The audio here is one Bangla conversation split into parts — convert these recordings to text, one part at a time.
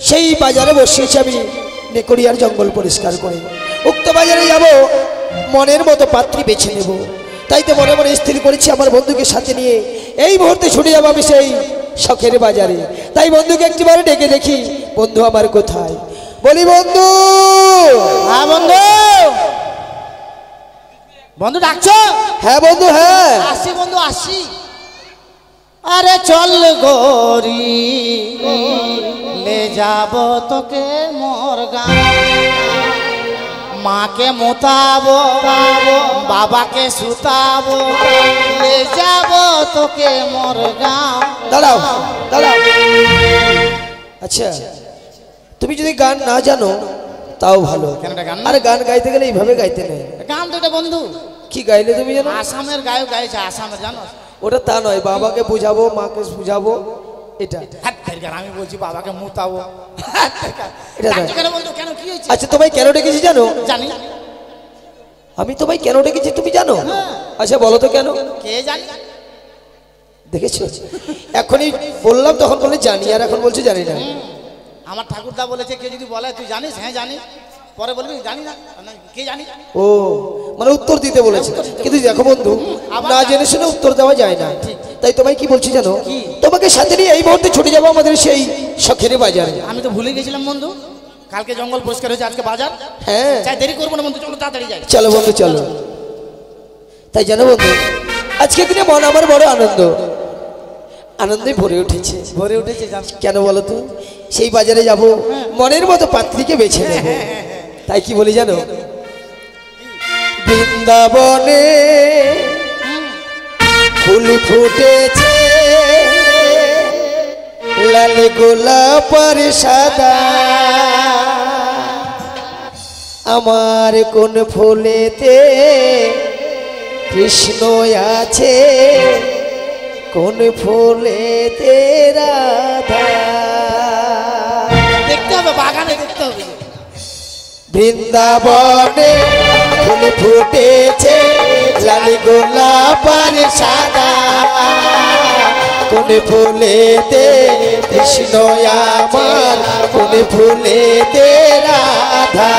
সেই বাজারে বসিয়েছি আমি নেকড়িয়ার জঙ্গল পরিষ্কার করে। উক্ত বাজারে যাব, মনের মতো পাত্রী বেছে নেব। তাই তো মনে মনে স্থির করেছি আমার বন্ধুকে সাথে নিয়ে এই মুহূর্তে ছুটে যাবো আমি সেই শখের বাজারে। তাই বন্ধুকে একটিবারে ডেকে দেখি, বন্ধু আমার কোথায়? বলি বন্ধু। হ্যাঁ বন্ধু, বন্ধু ডাকছো? হ্যাঁ বন্ধু, হ্যাঁ আসি বন্ধু আসি। আরে চল গরি লে যাব তোকে মোর গাঁ, মাকে মোতাবো বাবাকে সুতাবো, লে যাব তোকে মোর গাঁ। দাঁড়াও দাঁড়াও। আচ্ছা, তুমি যদি গান না জানো তাও ভালো। আরে গান গাইতে গেলে এইভাবে গাইতে নেই। গান তো এটা বন্ধু। কি গাইলে তুমি জানো? আসামের গায়ক গাইছে, আসামের জানো? ওটা তা নয়, বাবাকে বুঝাবো মাকে বুঝাবো, এটা। আমি বলছি বাবাকে মুতাবো। আচ্ছা তোমায় কেন ডেকেছি জানো? জানি। আমি তোমায় কেন ডেকেছি তুমি জানো? আচ্ছা বলো তো কেন? কে জানি। দেখেছো, এখনই বললাম তখন বলে জানি, আর এখন বলছি জানি না। আমার ঠাকুরদা বলেছে কেউ যদি বলে তুই জানিস, হ্যাঁ জানি, পরে বলবি জানি না, কে জানি। ও মানে উত্তর দিতে বলেছে। কিন্তু দেখো বন্ধু, না জেনে শুনে উত্তর দেওয়া যায় না। তাই তোমায় কি বলছি জানো? তোমাকে সাথে নিয়ে এই মুহূর্তে ছুটে যাবো আমাদের সেই শখের বাজারে। আমি তো ভুলে গেছিলাম বন্ধু, কালকে জঙ্গল পরিষ্কার হয়েছে, আজকে বাজার। হ্যাঁ চাই দেরি করবো না বন্ধু, চলো তাড়াতাড়ি যাই। চলো বন্ধু চলো। তাই জানো বন্ধু, আজকে দিনে মন আমার বড় আনন্দে ভরে উঠেছে। ভরে উঠেছে কেন বলো তো? সেই বাজারে যাব, মনের মতো পাত্রীকে বেছে নেব। তাই কি বলি জানো? বৃন্দাবনে ফুল ফুটেছে, লাল গোলাপের সাদা, আমার কোন ফুলেতে কৃষ্ণ আছে, কোন ফুলেতে রাধা। দেখতে হবে, বাগানে দেখতে হবে। বৃন্দাবনে ফুল ফুটেছে, লাল গোলাপের সাদা, কোন ফুলেতে কৃষ্ণ আমার, কোন ফুলেতে রাধা।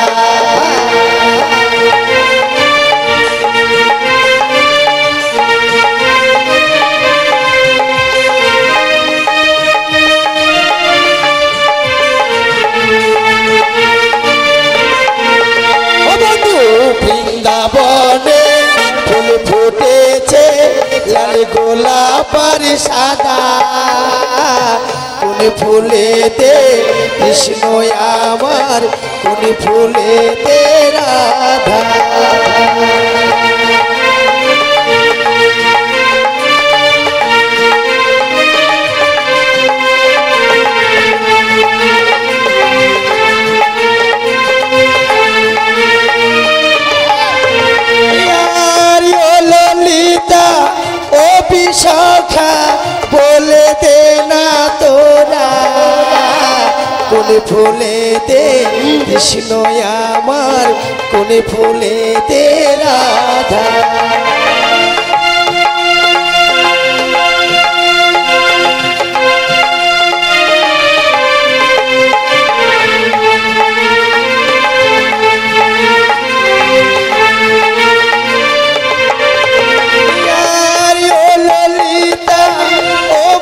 বৃন্দাবনে ফুল ফুটেছে, লাল গোলাপের সাদা, কোন ফুলেতে কৃষ্ণ আমার, কোন ফুলেতে রাধা। ও বিশাখা বলে দে না তোরা, কোন ফুলেতে কৃষ্ণ আমার, কোন ফুলেতে রাধা।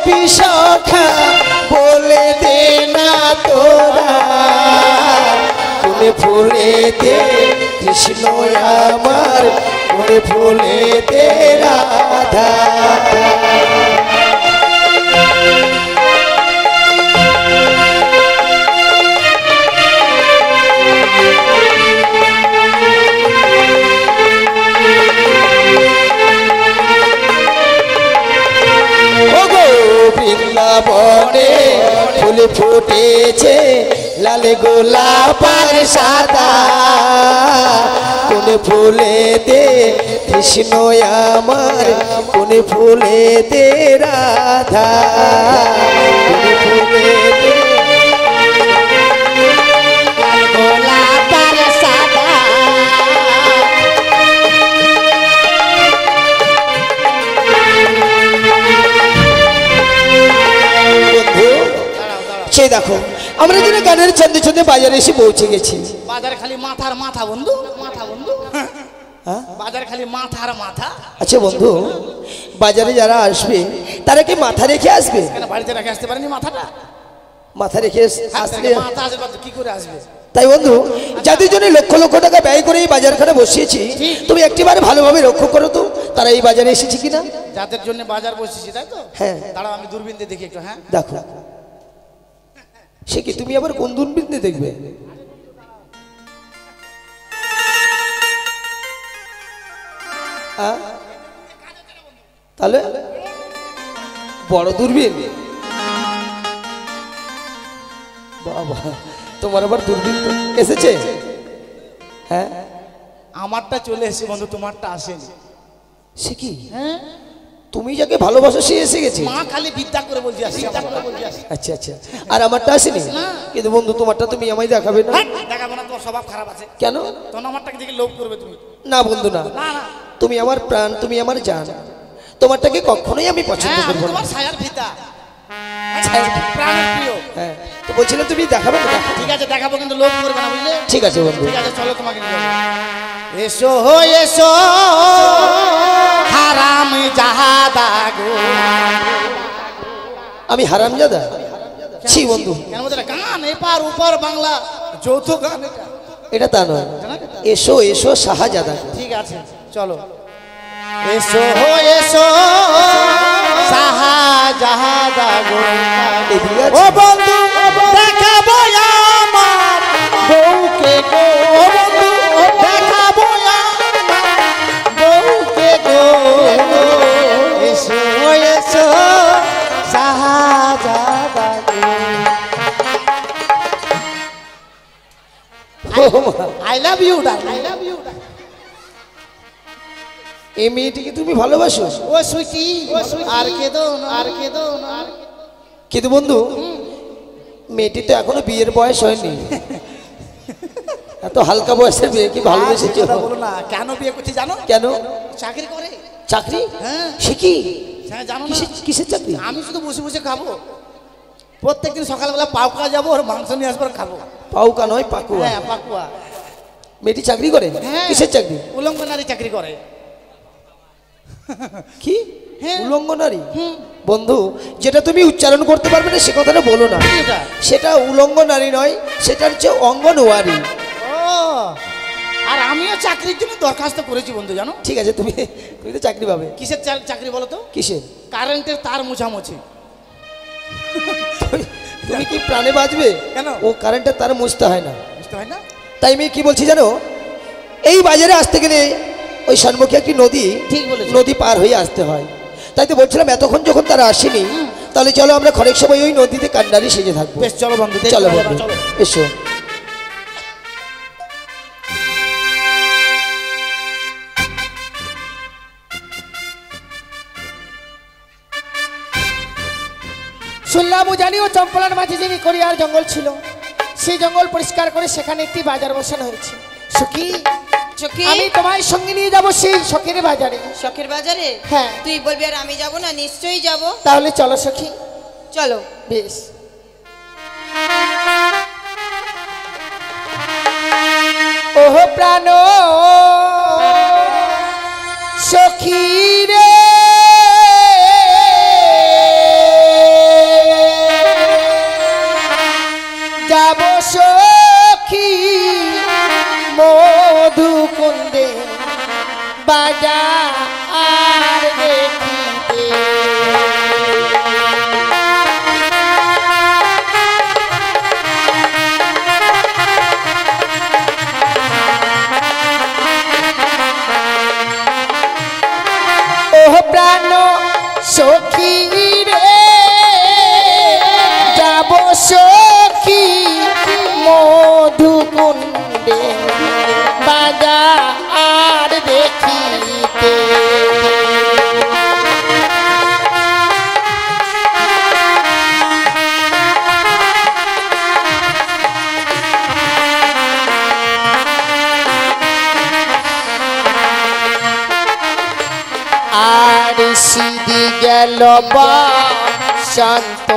বিশাখা বলে দে না তোরা, কোন ফুলেতে কৃষ্ণ আমার, কোন ফুলেতে রাধা। বৃন্দাবনে ফুল ফুটেছে, লাল গোলাপের সাদা, কোন ফুলেতে কৃষ্ণ আমার, কোন ফুলেতে রাধা, কোন ফুলেতে গোলাপের সাদা। সেই দেখো আমরা যেন গানের ছন্দে ছন্দে বাজারে এসে পৌঁছে গেছি। বাজার খালি মাথার মাথা বন্ধু, মাথা বন্ধু, হ্যাঁ? বাজার খালি মাথার মাথা। আচ্ছা বন্ধু, বাজারে যারা আসবে তারা কি মাথা রেখে আসবে? কেন বাড়িতে রেখে আসতে পারেনি মাথাটা? মাথা রেখে আসলে মাথা আসবে কি করে আসবে? তাই বন্ধু, যাদের জন্য লক্ষ লক্ষ টাকা ব্যয় করে এই বাজারখানে বসিয়েছি, তুমি একটিবার ভালোভাবে লক্ষ্য করো তো তারা এই বাজারে এসেছে কিনা। যাদের জন্য বাজার বসেছি তাই তো? হ্যাঁ। দাঁড়াও আমি দূরবীন দিয়ে দেখি একটু। হ্যাঁ দেখো। সে কি তুমি আবার কোন দূরবীন দিয়ে দেখবে? তাহলে বড় দূরবীন? বাবা, তোমার আবার দূরবীন এসেছে? হ্যাঁ, আমারটা চলে এসেছে বন্ধু, তোমারটা আসেনি। সে কি? হ্যাঁ, তুমি যাকে ভালোবাসো সে এসে গেছে। মা খালি বিদ্যা করে বলছি আসছি। আচ্ছা আচ্ছা, আর আমারটা আসেনি? কিন্তু বন্ধু তোমারটা তুমি আমায় দেখাবে না? দেখাবো না, তোমার স্বভাব খারাপ আছে। কেন? তখন আমারটাকে দেখে লোভ করবে তুমি। না বন্ধু না, না না, তুমি আমার প্রাণ, তুমি আমার জান, তোমারটাকে কখনোই আমি পছন্দ করবো না। তোমার ছায়ার ভিতা, প্রাণের প্রিয়। হ্যাঁ, তো বলছিলাম তুমি দেখাবে না? ঠিক আছে দেখাবো, কিন্তু লোভ করবে না, বুঝলে? ঠিক আছে বন্ধু। ঠিক আছে চলো, তোমাকে নিয়ে যাবো। এসো এসো হারাম জাহাদা গো। আমি হারামজাদা? ছি বন্ধু। কেন বলতে গান এপার উপর বাংলা যৌথ গান এটা। এটা তা নয়, এসো এসো শাহজাদা। ঠিক আছে চলো। এসো এসো শাহজাদা গো। ও বন্ধু দেখাবো আমার বউকে গো। ও বন্ধু দেখাবো আমার বউকে গো। এসো এসো শাহজাদা গো। I love you, darling. I love you. এই মেয়েটিকে তুমি ভালোবাসো? ও সুইটি, আর কেঁদো না, আর কেঁদো না। কিন্তু বন্ধু, মেয়েটি তো এখনো বিয়ের বয়স হয়নি। এত হালকা বয়সের মেয়ে কি ভালোবেসেছো? বলো না, কেন বিয়ে করছি জানো? কেন? চাকরি করে। চাকরি? হ্যাঁ। সে কি? হ্যাঁ জানো না? কিসের চাকরি? আমি শুধু বসে বসে খাবো। প্রত্যেকদিন সকালবেলা পাউকা যাবো আর মাংস নিয়ে আসবো আর খাবো। পাউকা নয়, পাকুয়া। হ্যাঁ পাকুয়া। মেয়েটি চাকরি করে? হ্যাঁ। কিসের চাকরি? উলঙ্গ নারী চাকরি করে। কি? হ্যাঁ। উলঙ্গ নারী? বন্ধু, যেটা তুমি উচ্চারণ করতে পারবে না সে কথাটা বলো না। এটা? সেটা উলঙ্গ নারী নয়, সেটা হচ্ছে অঙ্গনওয়ারী। ও, আর আমিও চাকরির জন্য দরখাস্ত করেছি বন্ধু, জানো? ঠিক আছে, তুমি তুমি তো চাকরি পাবে। কিসের চাকরি বলো তো? কিসের? কারেন্টের তার মোছামুছি। তুমি কি প্রাণে বাঁচবে? কেন? ও কারেন্টের তার মুছতে হয় না। বুঝতে হয় না? তাই মেয়ে কি বলছি জানো, এই বাজারে আসতে গেলে ওই সম্মুখে একটি নদী, ঠিক বলেছো। নদী পার হয়ে আসতে হয়। তাই তো বলছিলাম এতক্ষণ যখন তারা আসেনি, তাহলে চলো আমরা খরেক সময় ওই নদীতে কান্ডারি সেজে থাকবো। বেশ চলো বন্ধু, চলো বন্ধু, চলো। এসো। শুনলাম ও জানি ও চম্পলার মাঝে যে কোরিয়ার জঙ্গল ছিল, সেই জঙ্গল পরিষ্কার করে সেখানে একটি বাজার বসানো হয়েছে। সুখী, সখী, আমি তোমায় সঙ্গে নিয়ে যাব সেই শখের বাজারে। শখের বাজারে? হ্যাঁ। তুই বলবি আর আমি যাব না? নিশ্চয়ই যাব। তাহলে চলো সখী। চলো। বেশ। ওহ প্রাণ সখী রে, যাব সখী মধুকুন্দে বাজার দেখিতে। ওহ প্রাণ সখী রে, যাব সখী মধুকুন্দে বাজার দেখিতে। আর সিদি গেল বা শান্ত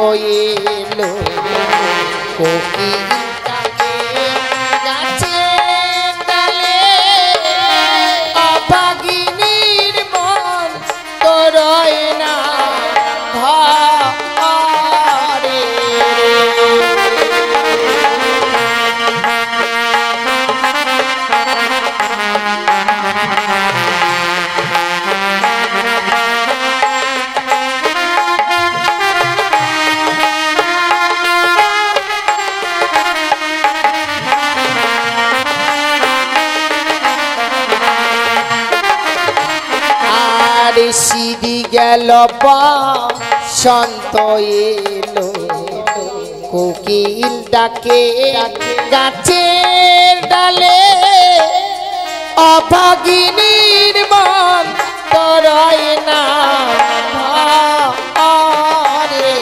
এলো, কোকিলটাকে গাছের ডালে অভাগিনীর মন তো রয় না ঘরে। সিঁড়ি গেল বসন্ত এলো কোকিল ডাকে গাছের ডালে অভাগিনীর মন তো রয় না ঘরে।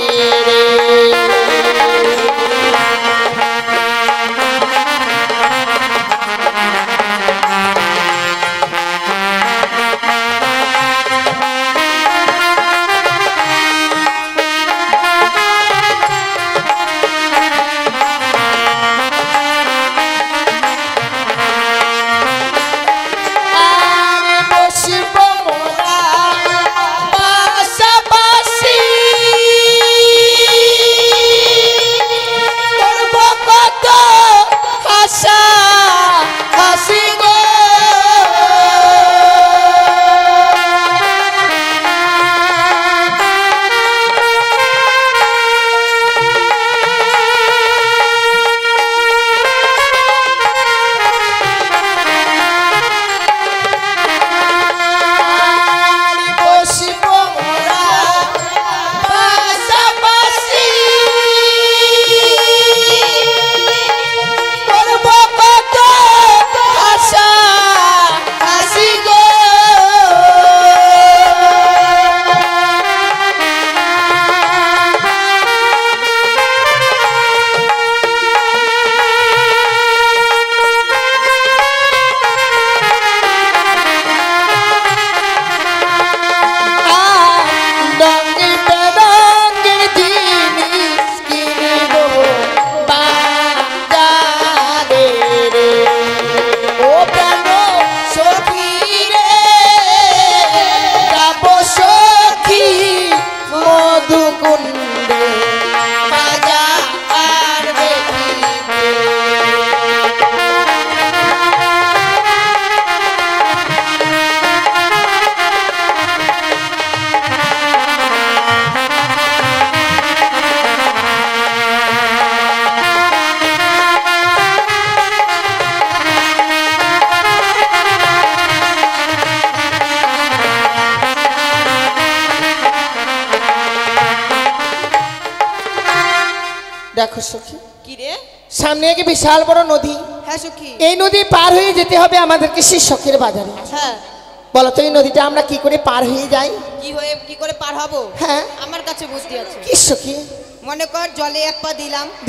দেখো সখী, কি রে? সামনে এক বিশাল বড় নদী। হ্যাঁ সখী। এই নদী পার হয়ে যেতে হবে আমাদেরকে সেই শখের বাজারে। হ্যাঁ বলো তো এই নদীটা আমরা কি করে পার হয়ে যাই? কি করে পার হবো? হ্যাঁ আমার কাছে বুদ্ধি আছে। কি সখী? মনে কর জলে এক পা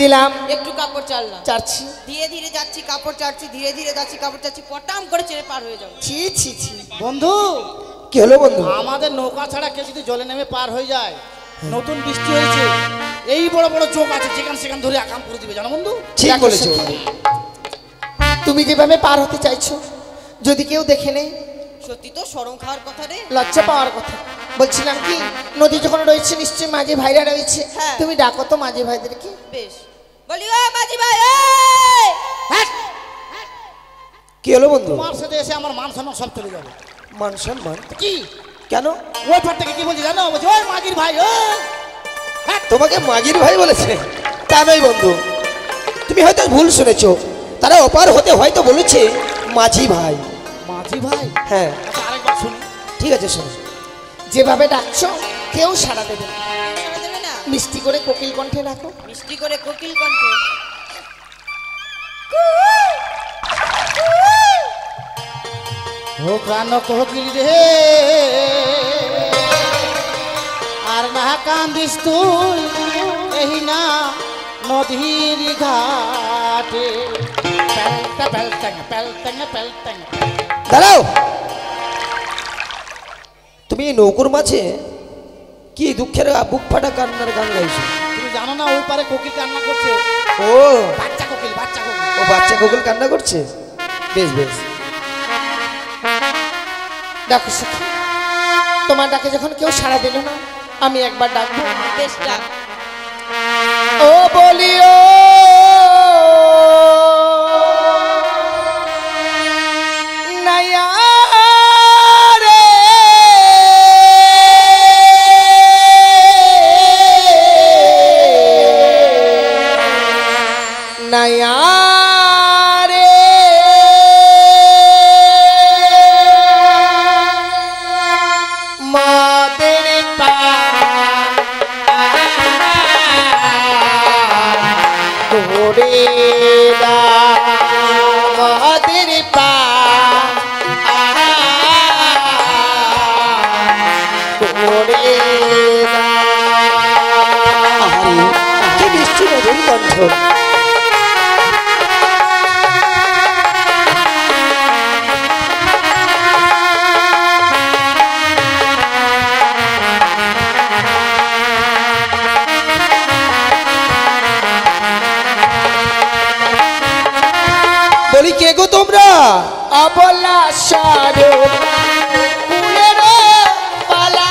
দিলাম, একটু কাপড় চাললাম, চাচ্ছি, ধীরে ধীরে যাচ্ছি কাপড় চাচ্ছি, ধীরে ধীরে যাচ্ছি কাপড় চাচ্ছি, পটাম করে ছেড়ে পার হয়ে যাবো। ছি ছি ছি। বন্ধু, কি হলো বন্ধু? আমাদের নৌকা ছাড়া কেউ যদি জলে নেমে পার হয়ে যায়, নতুন বৃষ্টি হয়েছে, এই বড় বড় চোখ আছে, যেখান সেখান ধরে আকাম করে দিবে, জানো বন্ধু? ঠিক দেখো বলেছো সখী, বন্ধু। তুমি যেভাবে পার হতে চাইছো, যদি কেউ দেখে নেই, সত্যি তো শরম খাওয়ার কথা রে। লজ্জা পাওয়ার কথা। বলছিলাম কি, নদী যখন রয়েছে নিশ্চয়ই মাঝি ভাইরা রয়েছে, হ্যাঁ। তুমি ডাকো তো মাঝি ভাইদেরকে। বেশ, বলি ও মাঝি ভাই, এই! হ্যাঁ, কি হলো বন্ধু? তোমার সাথে এসে আমার মান সম্মান সব চলে যাবে। মান সম্মান কি? কেন? ওই পার থেকে কি বলছি জানো? বলছি ওই মাগির ভাই, তোমাকে মাগির ভাই বলেছে? তা নয় বন্ধু, তুমি হয়তো ভুল শুনেছো। তারা অপার হতে হয়তো বলেছে মাঝি ভাই। মাঝি ভাই? হ্যাঁ আচ্ছা, আরেকবার শুনি। ঠিক আছে, শোনো। যেভাবে ডাকছো কেউ সাড়া দেবে না। সাড়া দেবে না? মিষ্টি করে কোকিল কণ্ঠে ডাকো। মিষ্টি করে কোকিল কণ্ঠে। ও প্রাণ কোকিল রে, আর না কান্দিস তুই এই না নদীর ঘাটে। পেলটা পেলটাং পেলটাং পেলটাং। দাঁড়াও, তুমি এই নৌকোর মাঝে কি দুঃখের বুক ফাটা কান্নার গান গাইছো? তুমি জানো না ওই পারে কোকিল কান্না করছে। ও বাচ্চা কোকিল, বাচ্চা কোকিল। ও বাচ্চা কোকিল কান্না করছে। বেশ বেশ, ডাকো সখী, তোমার ডাকে যখন কেউ সাড়া দিল না, আমি একবার ডাকবো। বেশ ডাক। ও বলিও নাইয়া রে, নাইয়া রে, মাদের পা করে মাদের পা করে আহারে, কি মিষ্টি মধুর কণ্ঠ। বলি কে গো তোমরা? অবলা সারো ফুলের পালা,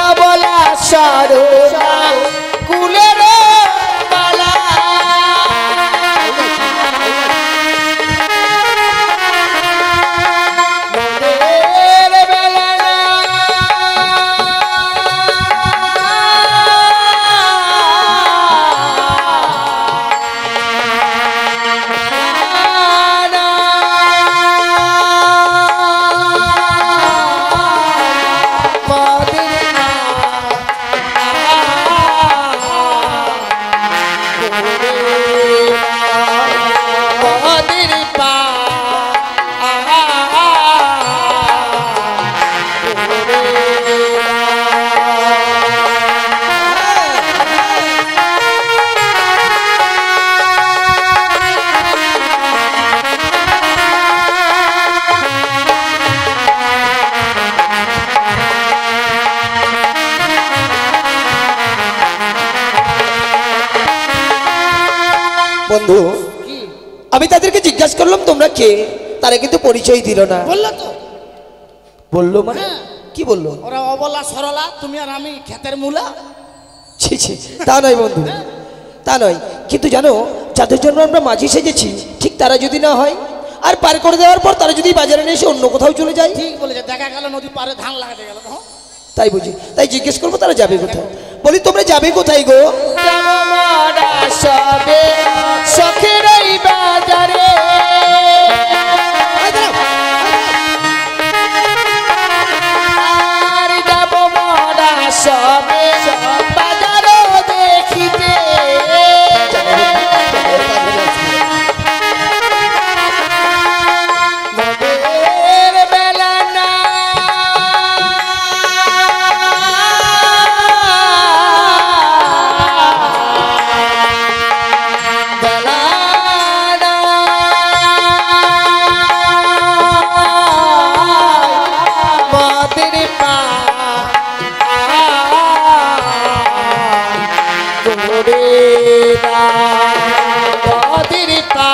অবলা সারো কুলের পালা, মোদের বেলা না বন্ধু, আমি তাদেরকে জিজ্ঞাসা করলাম তোমরা কে, তারা কিন্তু পরিচয় দিল না। বললো তো, বললো মানে হ্যাঁ। কি বললো? ওরা অবলা সরলা, তুমি আর আমি ক্ষেতের মূলা। ছি ছি, তা নয় বন্ধু, তা নয়। কিন্তু জানো, যাদের জন্য আমরা মাঝি সেজেছি, ঠিক তারা যদি না হয়, আর পার করে দেওয়ার পর তারা যদি বাজারে নিয়ে এসে অন্য কোথাও চলে যায়, ঠিক বলেছে, দেখা গেল নদী পারে ধান লাগাতে গেল তখন। তাই বুঝি, তাই জিজ্ঞেস করবো তারা যাবে কোথায়। বলি তোমরা যাবে কোথায় গো? সবে সখের এই বাজারে, আর যাব মরা সবে বাজারও দেখিতে, মোদের বেলা না বেলা না মাদের পা করে না, মাদের পা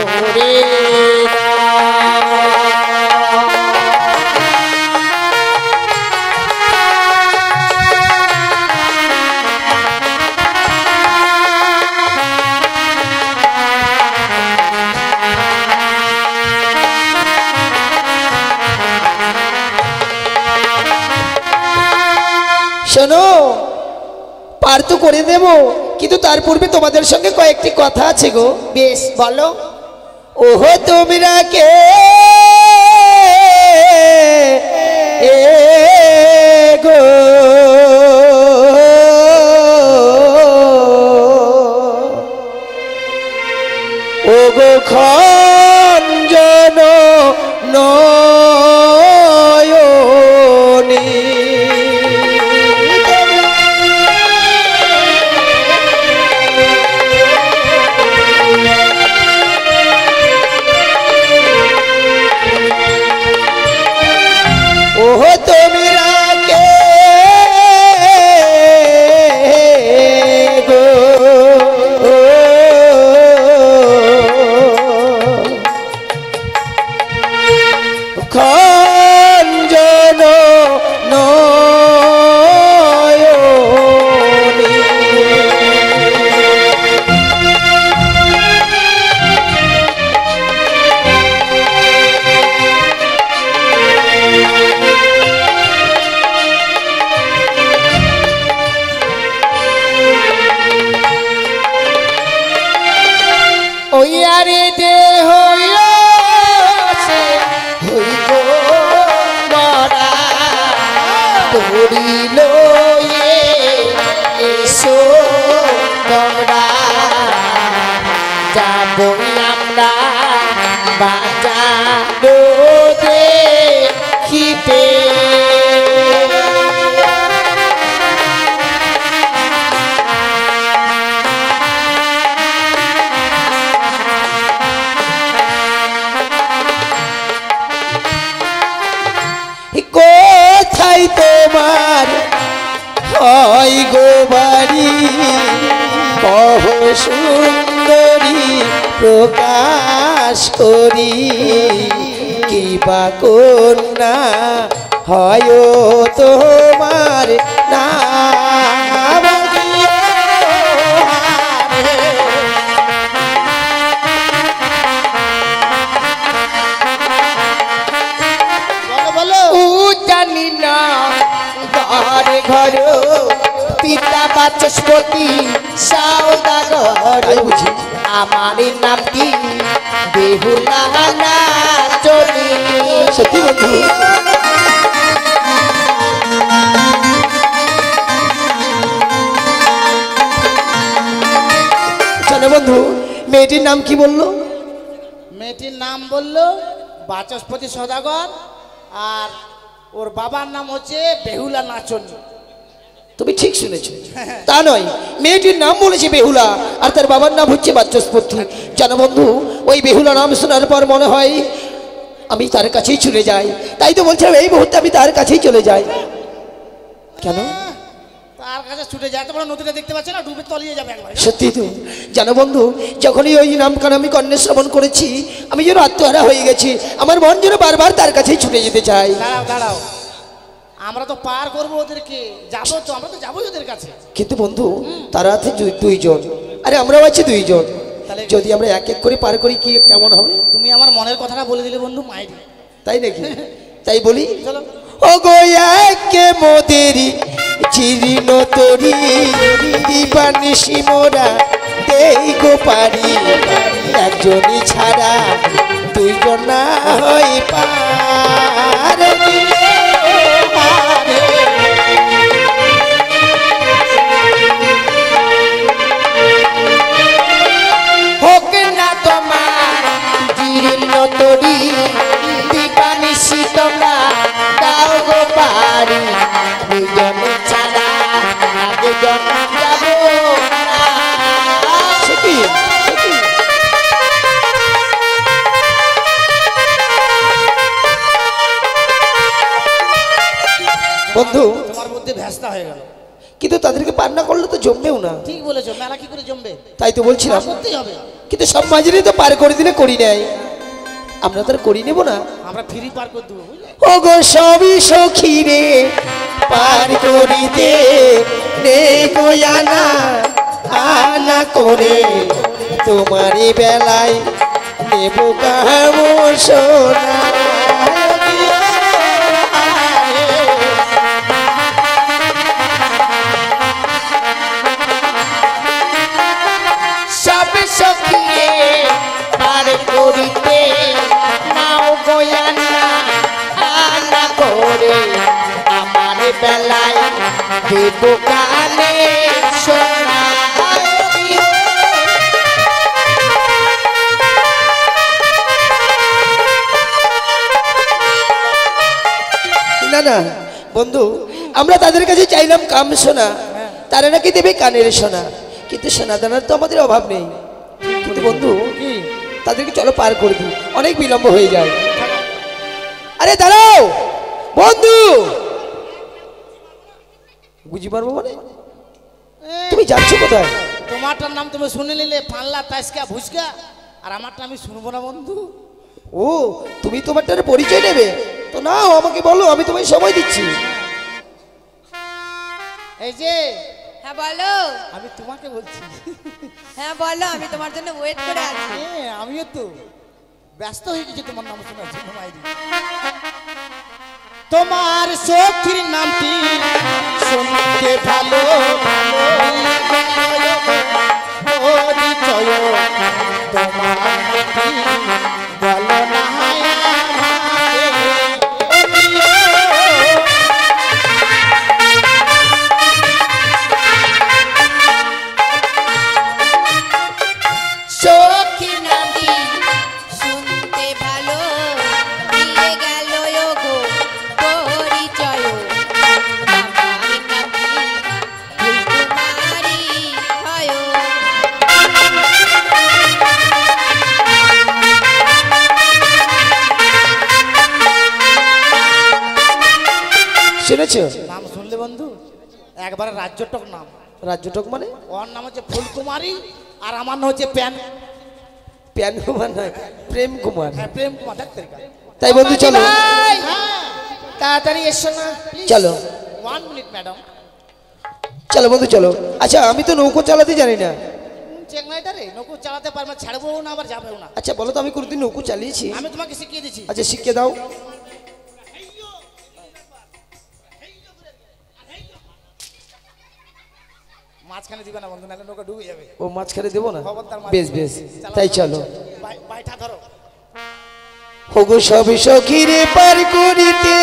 করে না। শোনো, পার তো করে দেব, কিন্তু তার পূর্বে তোমাদের সঙ্গে কয়েকটি কথা আছে গো। বেশ বলো। ওহো তোমরা কে এ গো, ও গো খঞ্জন নয়নি, তোমরা কে গো খঞ্জন নয়নে ওই আরে দেহ হইব মরা করিল এসো তোমরা যাব আমরা বাজানো দেখিতে কোথায় তোমার হয় গো বাড়ি কহ সুন্দরী প্রকাশ করি কিবা কন্যা হয় তোমার নাম বলো বলো জানি না ঘরে ঘর পিতা বাচস্পতি সৌদাগর বুঝি আমার নামটি বেহুলা নাচনি সত্যি বন্ধু জানো বন্ধু মেয়েটির নাম কি বললো? মেয়েটির নাম বললো বাচস্পতি সদাগর, আর ওর বাবার নাম হচ্ছে বেহুলা নাচনি। তুমি ঠিক শুনেছ, তা নয়, মেয়েটির নাম বলেছে বেহুলা আর তার বাবার নাম হচ্ছে বাচস্পতি। জানো বন্ধু, ওই বেহুলা নাম শোনার পর মনে হয় আমি তার কাছেই চলে যাই। তাই তো বলছিলাম এই মুহূর্তে আমি তার কাছেই চলে যাই। কেন? তার কাছে ছুটে যায়, তোমরা নদীটা দেখতে পাচ্ছ না, ডুবে তলিয়ে যাবে একবার। সত্যি তো জানো বন্ধু, যখনই ওই নামখান আমি কর্ণে শ্রবণ করেছি আমি যেন আত্মহারা হয়ে গেছি। আমার মন যেন বারবার তার কাছেই ছুটে যেতে চাই। দাঁড়াও দাঁড়াও, আমরা তো পার করবো ওদেরকে, যাবো তো, আমরা তো যাবোই ওদের কাছে। কিন্তু বন্ধু তারা আছে দুইজন, আরে আমরাও আছি দুইজন। তাহলে যদি আমরা এক এক করে পার করি কি কেমন হবে? তুমি আমার মনের কথাটা বলে দিলে বন্ধু, মাইরি। তাই নাকি? তাই বলি, চলো। ও গো একে মোদেরি চিরিন তরি দিবানিশি মোরা দেই গো পারি, একজনই ছাড়া দুইজন না হই পার দিলে হারে। হোক না তোমার জীর্ণ তরি দিবানিশি তোমরা দাও গো পারি, দুজন ছাড়া দুজন যাব না। সে কি? সে কি? বন্ধু তোমার মধ্যে ভ্যাস্তা হয়ে গেল। কিন্তু তাদেরকে পার না করলে তো জমবেও না। ঠিক বলেছো, মেলা কি করে জমবে? তাই তো বলছিলাম, পার করতেই হবে। কিন্তু সব মাঝেরই তো পার করে দিলে করি নেয়, আমরা তো আর করি নেব না। আমরা ফ্রি পার করে দেবো, বুঝলে? ও গো সবই সখী রে পার করিতে নে গো আনা আনা করে, তোমারই বেলায় নেব কাম সোনা। সব সখিয়ে পার করিতে নাও গয়ানা আনা করে, আমার বেলায় দেব কানে সোনা। না না বন্ধু, আমরা তাদের কাছে চাইলাম কাম সোনা, তারা নাকি দেবে কানের সোনা, কিন্তু সোনা দানার তো আমাদের অভাব নেই। কিন্তু বন্ধু কি? তাদেরকে চলো পার করে দিই, অনেক বিলম্ব হয়ে যায়। আরে দাঁড়াও বন্ধু বুঝি পারবো মানে তুমি যাচ্ছ কোথায়? তোমারটার নাম তুমি শুনে নিলে পাল্লা তাইসকা ভুসকা, আর আমারটা আমি শুনবো না বন্ধু। ও তুমি তোমারটার পরিচয় নেবে তো নাও, আমাকে বলো, আমি তোমায় সময় দিচ্ছি। এই যে হ্যাঁ বলো। আমি তোমাকে বলছি। হ্যাঁ বলো, আমি তোমার জন্য ওয়েট করে আছি। আমিও তো ব্যস্ত হয়ে গেছি তোমার নাম শোনার জন্য মাইরি। তোমার সখীর নামটি শুনতে ভালো পরিচয় তোমার নামটি বলো না সখীর নামটি শুনতে ভালো, দিয়ে গেল গো পরিচয়। আমার নামটি ফুলকুমারী হয়। শুনেছো? নাম শুনলে বন্ধু একবার রাজ্যটক নাম। রাজ্যটক মানে? ওর নাম হচ্ছে ফুলকুমারী, আর আমার নাম হচ্ছে প্যান প্যান কুমার নয়, প্রেম কুমার। হ্যাঁ প্রেম কুমার। ডাক্তার তাই বন্ধু চলো। ভাই, তাড়াতাড়ি এসো না। চলো 1 মিনিট ম্যাডাম। চলো বন্ধু চলো। আচ্ছা আমি তো নৌকো চালাতে জানি না। চেংনাইটা রে নৌকো চালাতে পারবে, ছাড়বো না আবার যাবেও না। আচ্ছা বলো তো, আমি কোনোদিন নৌকো চালিয়েছি? আমি তোমাকে শিখিয়ে দিচ্ছি। আচ্ছা শিখে দাও। মাঝখানে দিবে না বন্ধু, নাহলে নৌকা ডুবে যাবে। ও মাঝখানে দেবো না? খবরদার মাঝখানে। বেশ বেশ, চালাও, তাই চালাও, চলো। বাইটা ধরো। ওগো সব সখীরে পার করিতে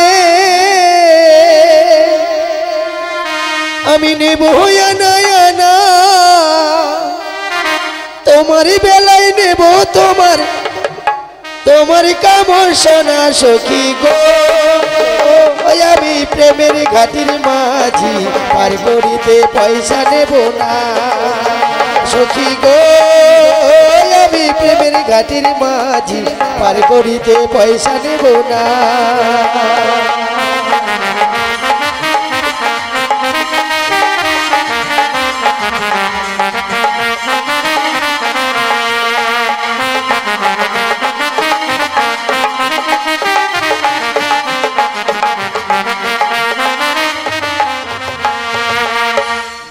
আমি নেব আনা আনা, তোমার বেলায় নেব তোমার তোমার কামর সোনা সখী গো। ওই আমি প্রেমের ঘাটির মাঝি, পার করিতে পয়সা নেব না সখী গো। আমি প্রেমের ঘাটির মাঝি, পার করিতে পয়সা নেব না।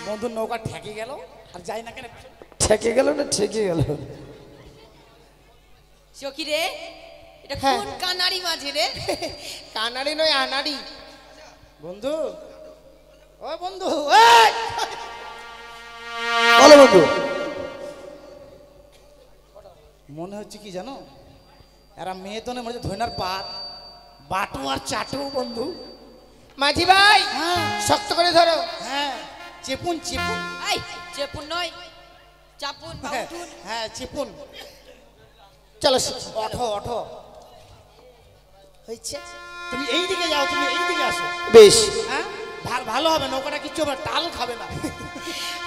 বন্ধু নৌকা ঠেকে গেল, আর যাই না কেন। ঠেকে গেল না ঠেকে গেল? সখী রে, এটা হ্যাঁ। কোন কানাড়ি মাঝে রে? কানাড়ি নয় আনাড়ি। বন্ধু ও বন্ধু, এই! বলো বন্ধু। মনে হচ্ছে কি জানো, এরা মেয়ে তো নয়, মনে হচ্ছে ধইনার পাত বাটু আর চাটু বন্ধু। মাঝি ভাই, হ্যাঁ শক্ত করে ধরো। হ্যাঁ চেপুন চেপুন। আই চেপুন নয়, চাপুন বা হ্যাঁ, উঠুন। হ্যাঁ চেপুন। চলো শিখি। অঠো অঠো। হয়েছে? তুমি এই দিকে যাও, তুমি এই দিকে আসো। বেশ হ্যাঁ ভালো হবে, নৌকাটা কিচ্ছু হবে না, টাল খাবে না।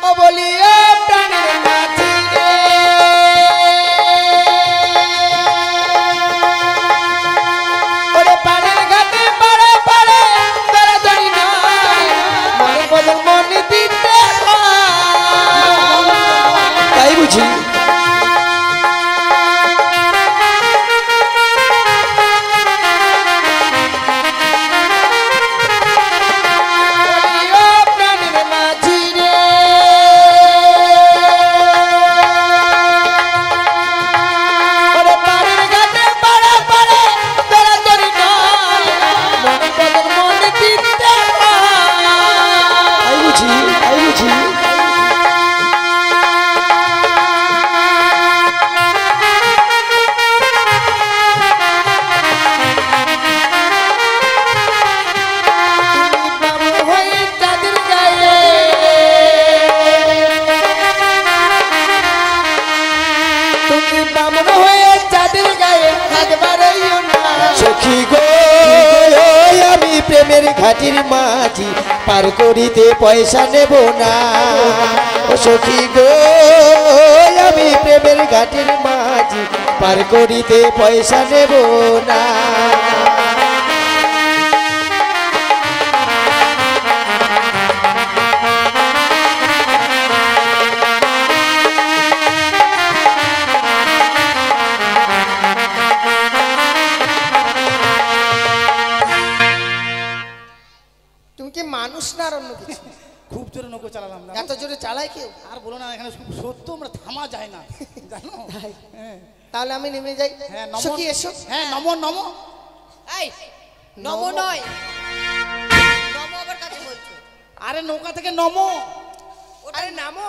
ও বলি ও প্রাণের মাঝি রে, ওরে পানের ঘাটে পাড়ে পাড়ে দরাদরি নয়, মনের বদল মনে দিতে হয়। তাই বুঝি? বলি ও প্রাণের মাঝি রে, ওরে পানের ঘাটে পাড়ে পাড়ে দরাদরি নয়, মনের বদল মনে দিতে হয়। তাই বুঝি? তাই বুঝি? হয়ে চাঁদের গায়ে, তুমি বামন হয়ে চাঁদের গায়ে হাত বাড়াইও না। সখী গো আমি প্রেমের ঘাটির মাঝি, পার করিতে পয়সা নেব না। ও সখী গো আমি প্রেমের ঘাটির মাঝি, পার করিতে পয়সা নেব না। মানুষ না আর অন্য কিছু? খুব জোরে নৌকো চালালাম না, এত জোরে চালায় কেউ? আর বলো না, এখানে খুব সত্য আমরা থামা যায় না জানো। তাই? হ্যাঁ তাহলে আমি নেমে যাই। হ্যাঁ নমো, সখী এসো। হ্যাঁ নমো নমো। এই নমো নয়, নমো আবার কাকে বলছো? আরে নৌকা থেকে নমো। আরে নামো।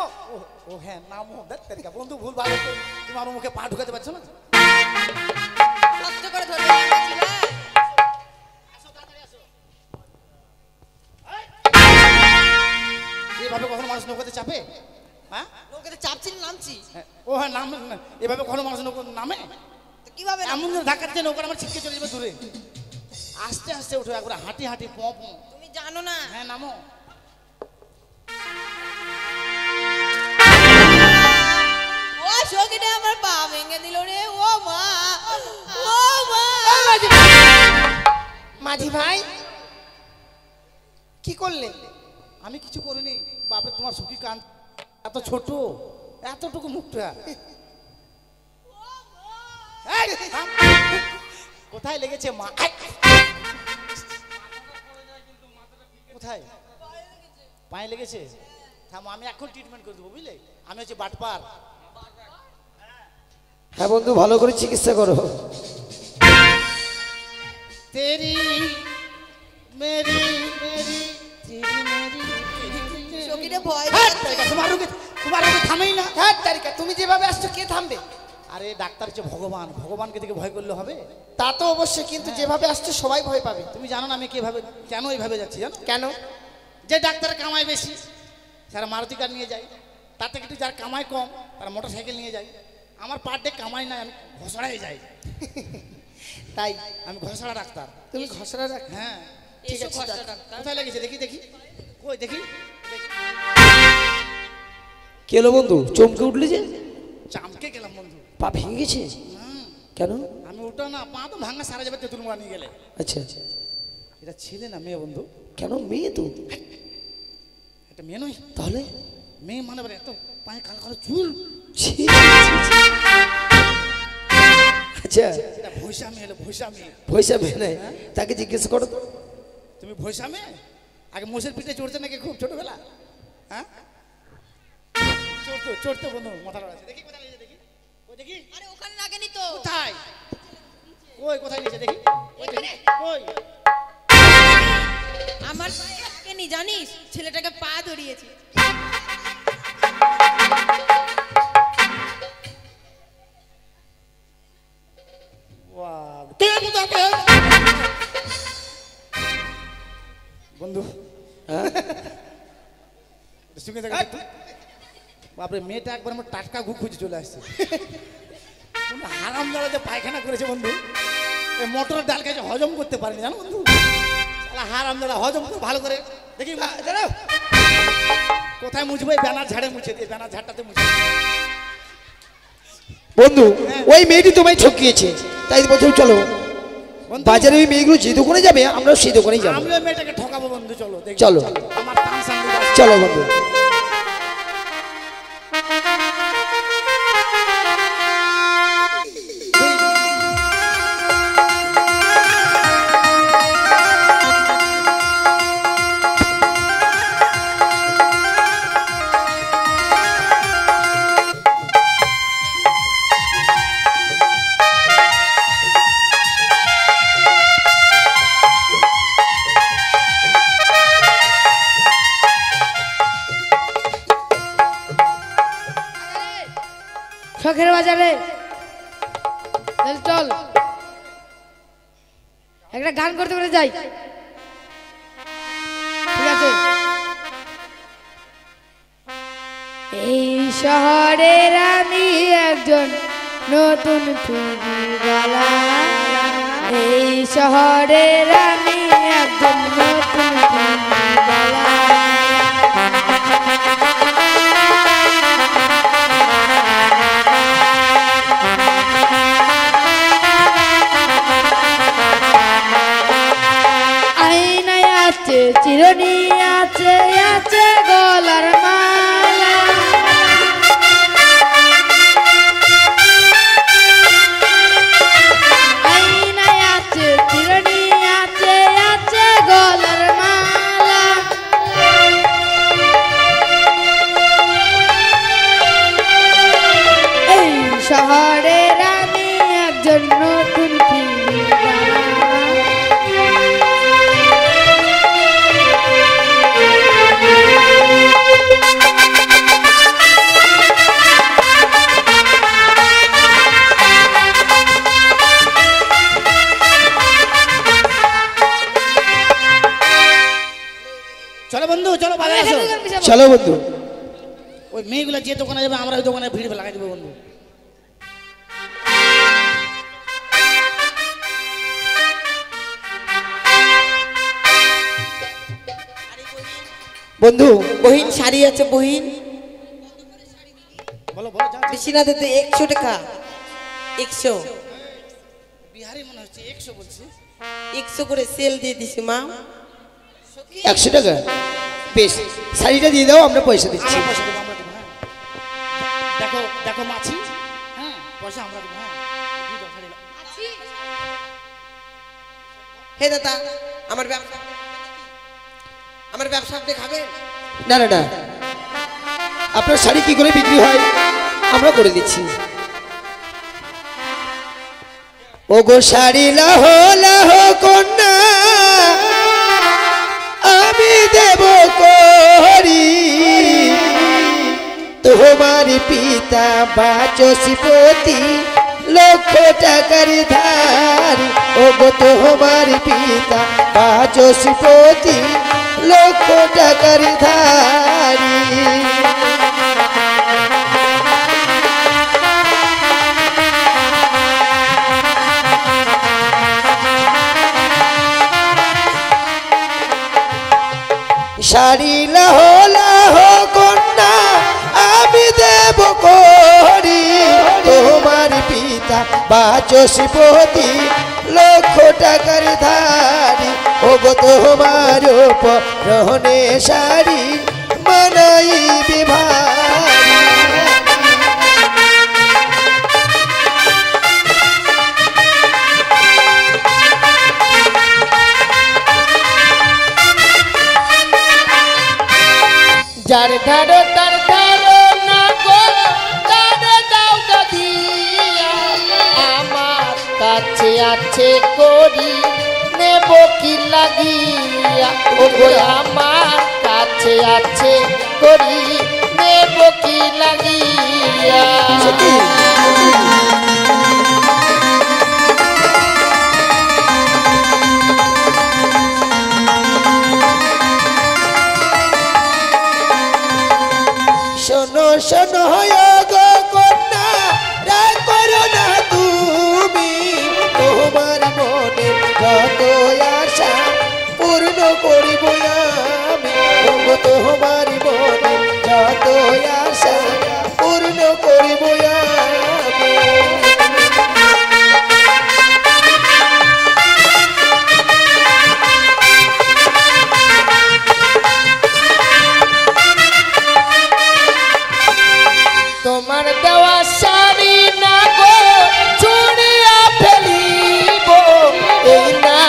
ও হ্যাঁ নামো। দেখ বন্ধু ভুল ভালো তো, তুমি আমার মুখে পা ঢুকাতে পারছো না। শক্ত করে ধরে রেখেছি না। এভাবে কখনো মানুষ নৌকাতে চাপে? হ্যাঁ নৌকাতে চাপছি না নামছি? হ্যাঁ, ও হ্যাঁ নাম না, এভাবে কখনো মানুষ নৌকা নামে? তো কিভাবে নামবো? এমন করে ধাক্কা দিয়ে নৌকাটা আমার ছিটকে চলে যাবে দূরে। আস্তে আস্তে উঠে একবার হাঁটি হাঁটি প প। তুমি জানো না? হ্যাঁ নামো। ও সখীটা আমার পা ভেঙে দিল রে, ও মা, ও মা। মাঝি ভাই কি করলে? আমি কিছু করিনি বাপরে, তোমার সুখী কান এত ছোট, এতটুকু মুখটা। এই, থাম। কোথায় লেগেছে মা? কোথায়? পায়ে লেগেছে? থামো, আমি এখন ট্রিটমেন্ট করে দেবো বুঝলে। আমি হচ্ছে বাটপার। হ্যাঁ বন্ধু, ভালো করে চিকিৎসা করো। তেরি মেরি মেরি তেরি মেরি। সখীটা ভয় হ্যাঁ, দেখাচ্ছে। তোমার রোগে থামেই না। হ্যাঁ তারিকা, তুমি যেভাবে আসছো কে থামবে? আরে ডাক্তার হচ্ছে ভগবান, ভগবানকে দেখে ভয় করলে হবে? তা তো অবশ্যই, কিন্তু যেভাবে আসছো সবাই ভয় পাবে। তুমি জানো না আমি কিভাবে কেন এইভাবে যাচ্ছি জানো? কেন? যে ডাক্তারের কামাই বেশি তারা মারুতি কার নিয়ে যায়, তার থেকে একটু যার কামাই কম তারা মোটর সাইকেল নিয়ে যায়। আমার পার ডে কামাই নাই, আমি ঘষড়াই যাই। তাই আমি ঘষড়া ডাক্তার। তুমি ঘষড়া রাখ। হ্যাঁ ঠিক এসো আছে, খসড়া ডাক্তার। ডাক্তার। কোথায় লেগেছে দেখি দেখি, কই দেখি। কেলো বন্ধু, চমকে উঠলি যে? চামকে গেলাম বন্ধু। পা ভেঙে গেছে? কেন? আমি ওটা না, পা তো ভাঙা সারা যাবে তেঁতুল মোড়া নিয়ে গেলে। আচ্ছা আচ্ছা। এটা ছেলে না মেয়ে বন্ধু? কেন, মেয়ে তো। এটা মেয়ে নয় তাহলে? মেয়ে মানে এবার এত পায়ে কালো কালো চুল। ছি, ছি, ছি, ছি। আচ্ছা, এটা ভৈসা মেয়ে হলো, ভৈসা মেয়ে। পয়সা মেয়ে নাই, তাকে জিজ্ঞেস করো তো। তুমি ভৈসা মেয়ে? আগে মোষের পিঠে চড়তে নাকি খুব ছোটবেলা? হ্যাঁ চড়তো চড়তো বন্ধু, মাথা আছে। দেখি কোথায় নিয়েছে দেখি, ওই দেখি। আরে ওখানে লাগেনি তো। কোথায়? কই কোথায় নিয়েছে দেখি, ওই দেখি, কই? আমার পায়ে লাগেনি জানিস, ছেলেটাকে পা ধরিয়েছি। বাহ, বন্ধু হ্যাঁ? শুনে থাকা একটু। বাপরে, মেয়েটা একবার আমার টাটকা ঘুম খুঁজে চলে আসছে। হারাম দাঁড়া যে পায়খানা করেছে বন্ধু, এই মটরের ডাল খেয়েছে, হজম করতে পারেনি জানো বন্ধু। হারাম দাঁড়া হজম করে ভালো করে দেখি। দাঁড়াও, কোথায় মুছবো? এই ব্যানার ঝাড়ে মুছে দিয়ে, ব্যানার ঝাড়টাতে মুছে। বন্ধু, ওই মেয়েটি তোমায় ঠকিয়েছে, তাই বলছো চলো বন্ধু, বাজারে ওই মেয়েগুলো যে দোকানে যাবে আমরা সেই দোকানেই যাবো। আমি ওই মেয়েটাকে ঠকাবো বন্ধু, চলো দেখি। চলো। আমার টান সামনে দাও। চলো বন্ধু। শখের বাজারে তাহলে চল একটা গান করতে করে যাই। ঠিক আছে? এই শহরের আমি একজন নতুন চুরিওয়ালা, এই শহরের আমি একজন নতুন চুরিওয়ালা। আয়নায় আছে চিরনি, আছে আছে গলার মালা, আয়নায় আছে চিরনি, আছে আছে গলার মালা। চলো বন্ধু, চলো বাজারে আসো। চলো বন্ধু। ওই মেয়েগুলো যে দোকানে যাবে আমরা ওই দোকানে ভিড় লাগাই দেবো বন্ধু। বন্ধু বহিন শাড়ি আছে বহিন, বলো বলো, যাও, যাও। বেশি না দিতে 100 টাকা। 100 বিহারি মনে হচ্ছে 100 বলছি। 100 করে সেল দিয়ে দিছি মা। 100 টাকা বেশ, শাড়িটা দিয়ে দাও, আমরা পয়সা দিচ্ছি। আমরা পয়সা দেবো, আমরা দেবো, হ্যাঁ। দেখো দেখো মাছি, হ্যাঁ পয়সা আমরা দেবো, হ্যাঁ দিয়ে দাও শাড়ি দাও। হে দাদা, আমার ব্যবসা আপনি খাবেন? না না না, আপনার শাড়ি কি করে বিক্রি হয় আমরা করে দিচ্ছি। ও গো শাড়ি লাহো লাহো কন্যা আমি দেব করি, তোমার পিতা বাচস্পতি 1,00,000 টাকার ধারি। ও গো তোমার পিতা বাচস্পতি 1,00,000 টাকার ধারি। শাড়ি লাহো লাহো কন্যা আমি দেব করি, তোমার পিতা বাচস্পতি 1,00,000 টাকার ধারি। ও গো তোমার পরনে শাড়ি মানাই বিভারি। যার ধারো তার ধারো না গো, তারে দাও গা দিয়া। আমার কাছে আছে করি, নেব কি লাগিয়া। ও গো আমার কাছে আছে করি, নেব কি লাগিয়া। শোনো শোনো গো কন্যা রাগ করো না তুমি, তোমার মনে যত আশা পূর্ণ করিব আমি। ও গো তোমার মনে যত আশা পূর্ণ করিব আমি। তোমার দেওয়া শাড়ি না গো ছুঁড়িয়া ফেলিব, এই না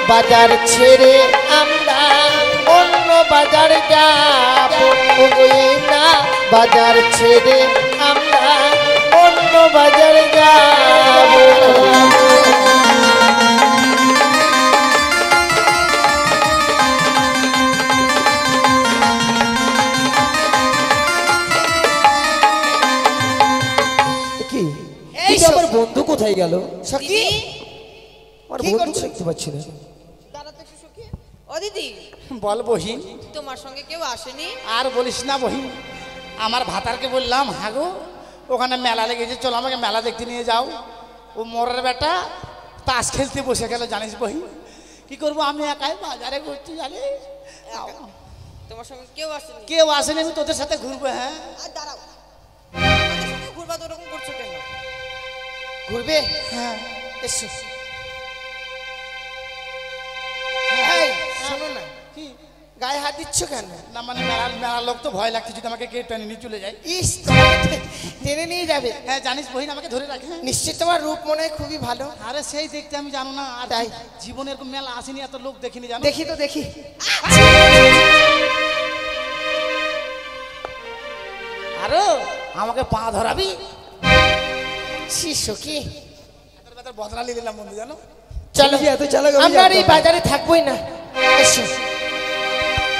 বাজার ছেড়ে আমরা অন্য বাজার যাব। এই না বাজার ছেড়ে আমরা অন্য বাজার যাব। কি আমার বন্ধু কোথায় গেল? সখী আমার কি বন্ধু করছো? দেখতে পাচ্ছি না। দাঁড়াতে একটু সখী। ও দিদি, বল বহিন। তোমার সঙ্গে কেউ আসেনি? আর বলিস না বহিন, আমার ভাতারকে বললাম হাগো ওখানে মেলা লেগেছে, চলো আমাকে মেলা দেখতে নিয়ে যাও। ও মরার বেটা তাস খেলতে বসে গেল জানিস বহিন। কি করবো আমি একাই বাজারে ঘুরছি জানিস। তোমার সঙ্গে কেউ আসেনি? কেউ আসেনি, আমি তোদের সাথে ঘুরবো। হ্যাঁ আর দাঁড়াও, আমাদের সঙ্গে ঘুরবা তো ওরকম করছো কেন? ঘুরবে? হ্যাঁ এসো। এই, শোনো না, কি গায়ে হাত দিচ্ছ কেন? না মানে মেলার লোক তো ভয় লাগছে যদি আমাকে কে টেনে নিয়ে চলে যায়। ইস, তোমাকে টেনে নিয়ে যাবে। হ্যাঁ জানিস বহিন আমাকে ধরে রাখে। নিশ্চয় তোমার রূপ মনে হয় খুবই ভালো। আরে সেই দেখতে আমি জানো না, আর তাই? জীবনে এরকম মেলা আসেনি, এত লোক দেখিনি জানো। দেখি তো দেখি। আরো আমাকে পা ধরাবি? সখী বদলা নিয়ে নিলাম বন্ধু জানো। চলো, এত চালাক আমি আমরা আর এই জানতাম না। বাজারে থাকবোই না। এসো।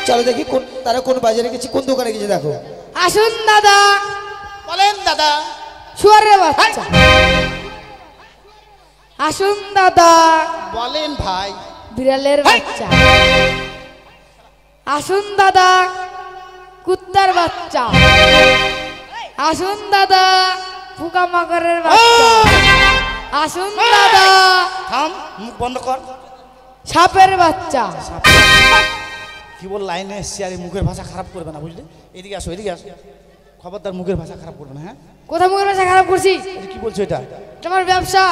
চলো দেখি কোন তারা কোন বাজারে গেছে, কোন দোকানে গেছে দেখো। আসুন দাদা। বলেন দাদা। শুয়ারের বাচ্চা। আসুন দাদা। বলেন ভাই। বিড়ালের বাচ্চা। আসুন দাদা কুত্তার বাচ্চা, আসুন দাদা পোকামাকড়ের বাচ্চা, আসুন দাদা থাম, মুখ বন্ধ কর। সাপের বাচ্চা। কি বল লাইনে এসছি, আর এই মুখের ভাষা খারাপ করবে না, বুঝলি? এদিকে আসো, এদিকে আসো। খবরদার মুখের ভাষা খারাপ করবে না, হ্যাঁ? কোথা মুখের ভাষা খারাপ করছি? এই কি বলছো এটা? তোমার ব্যবসা।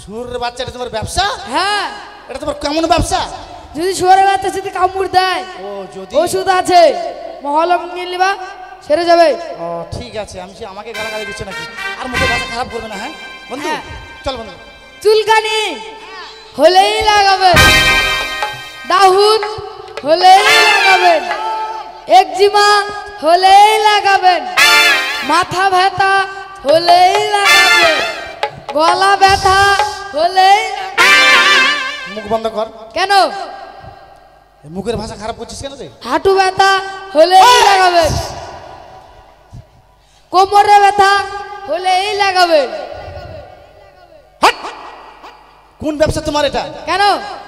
সুরের বাচ্চা, এটা তোমার ব্যবসা? হ্যাঁ, এটা তোমার কেমন ব্যবসা? যদি শুয়ারের বাচ্চা যদি কামড় দেয় ও যদি, ওষুধ আছে, মহলম নিয়ে নিবা, সেরে যাবে। ও ঠিক আছে, আমি আমাকে গালাগালি দিচ্ছ নাকি? আর মুখের ভাষা খারাপ করবে না, হ্যাঁ বন্ধু? হ্যাঁ। চল বন্ধু। চুলকানি হলেই লাগাবেন, দাহুদ হলেই লাগাবেন, একজিমা হলেই লাগাবেন, মাথা ব্যথা হলেই লাগাবেন, গলা ব্যথা হলেই লাগাবেন। মুখ বন্ধ কর। কেন? এই মুখের ভাষা খারাপ করছিস কেন তুই? হাঁটু ব্যথা হলেই লাগাবেন, কোমরে ব্যথা হলেই লাগাবেন। কোন ব্যবসা তোমার এটা? কেন?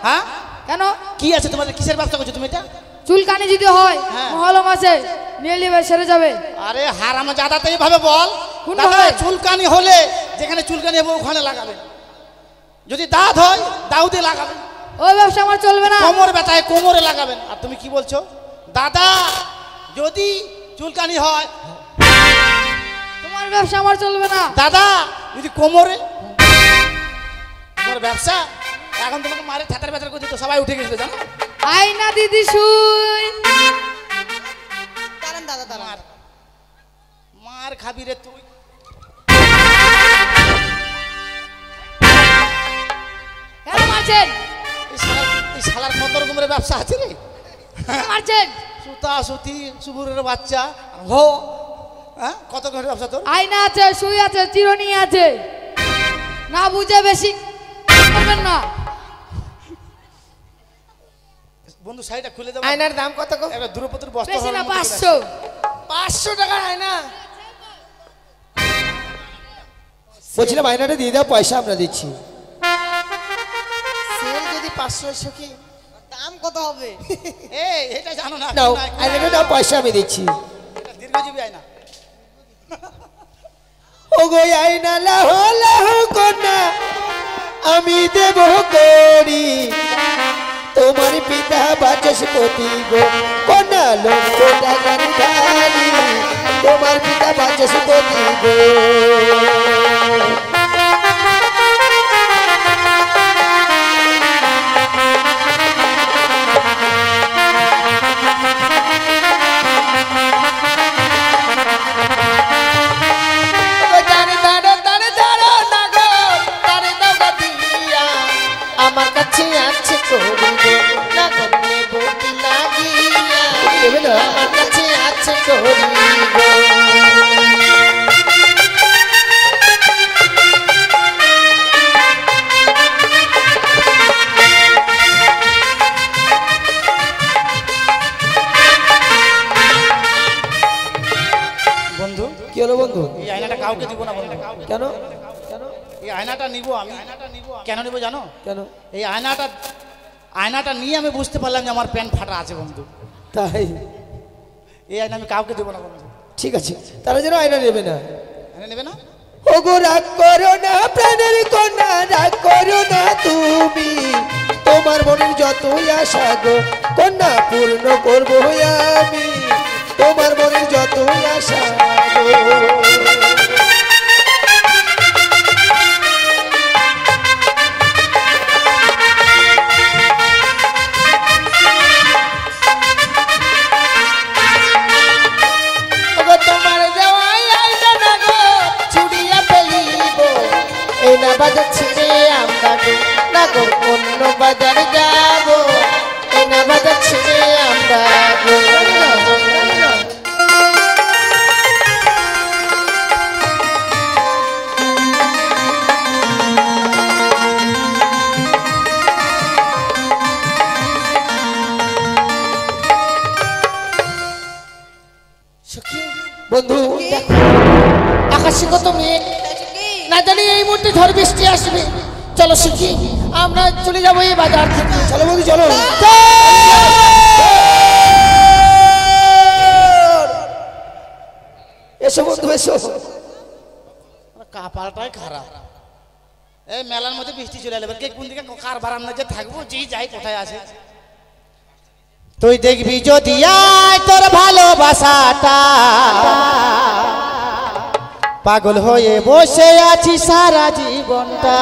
হ্যাঁ, কেন? কি আছে তোমার? কিসের ব্যবসা করছো তুমি এটা? চুলকানি যদি হয় হ্যাঁ। মহলম আছে, নিয়ে নিবে, সেরে যাবে। আরে হারামা জাদাতে এইভাবে বল। কোন দাদা, ভাবে? চুলকানি হলে যেখানে চুলকানি হবে ওখানে লাগাবে। যদি দাঁত হয় দাউদে লাগাবেন। ওই ব্যবসা আমার চলবে না। কোমর ব্যথায় কোমরে লাগাবেন। আর তুমি কি বলছো? দাদা, যদি চুলকানি হয়, তোমার ব্যবসা আমার চলবে না। দাদা যদি কোমরে, তোমার ব্যবসা এখন তোমাকে মারে ঠাটার ব্যথার করছে, তো সবাই উঠে গেছিল জানো? আয়না দিদি শুই। দাঁড়ান দাদা, দাঁড়ান। মার খাবি রে তুই। কেন মারছেন? এই শালার কত রকমের ব্যবসা আছে রে। কেন মারছেন? সুতা সুতি, সুবুরের বাচ্চা, হো, হ্যাঁ কত রকমের ব্যবসা তোর। আয়না আছে, সুই আছে, চিরুনি আছে, না বুঝে বেশি করবেন না। বন্ধু শাড়িটা খুলে দেবো। আয়নার দাম কত গো? একটা দ্রৌপদীর বস্ত্র বেশি না, হওয়ার মতো করে 500। 500 টাকার আয়না? বলছিলাম আয়নাটা দিয়ে দাও, পয়সা আমরা দিচ্ছি। সেল যদি 500 সখি, দাম কত হবে? এই এটা জানো না? নাও কোন আয়নাটা দাও, পয়সা আমি দিচ্ছি। এটা দীর্ঘজীবী আয়না। ও গো আয়না লাহ লাহ কন্যা আমি দেব করি, তোমার পিতা বাচস্পতি গো কন্যা লক্ষ টাকার ধারি, তোমার পিতা বাচস্পতি গো। আমার কাছে আছে করিব না গন্নে বটি লাগিয়া, দেবে না? আমার কাছে আছে করিব। বন্ধু, কি হলো বন্ধু? এই আয়নাটা কাউকে দিব না বন্ধু। কেন? কেন? এই আয়নাটা নিব আমি। কেন নিব জানো? কেন? এই আয়নাটা নিয়ে আমি বুঝতে পারলাম যে আমার প্যান্ট ফাটা আছে বন্ধু। তাই? এই আয়না আমি কাউকে দেবো না বন্ধু। ঠিক আছে, তারা যেন আয়না নেবে না। আয়না নেবে না? ওগো রাগ করো না প্রাণের কন্যা, রাগ করো না তুমি, তোমার মনের যতই আশা গো কন্যা পূর্ণ করবো আমি, তোমার মনের যতই আশা গো। ওগো তোমার দেওয়াই আইনা না গো ছুড়িয়া ফেলিব, এই না বাজার ছেড়ে আমরা গো না গো অন্য বাজারে যাব, এই না বাজার ছেড়ে আমরা গো। বন্ধু আকাশে কত মেঘ, না জানি এই মুহূর্তে ঝড় বৃষ্টি আসবে। চলো শিখি, আমরা চলে যাবো এই বাজার থেকে। চলো বন্ধু চলো। আসো। কাপালটাই খারাপ। এই মেলার মধ্যে বৃষ্টি চলে এলো, কে কোন দিকে কার বারান্দা যে থাকবো, যেই যাই কোথায় আসে। তুই দেখবি যদি আয় তোর ভালোবাসাটা, পাগল হয়ে বসে আছি সারা জীবনটা।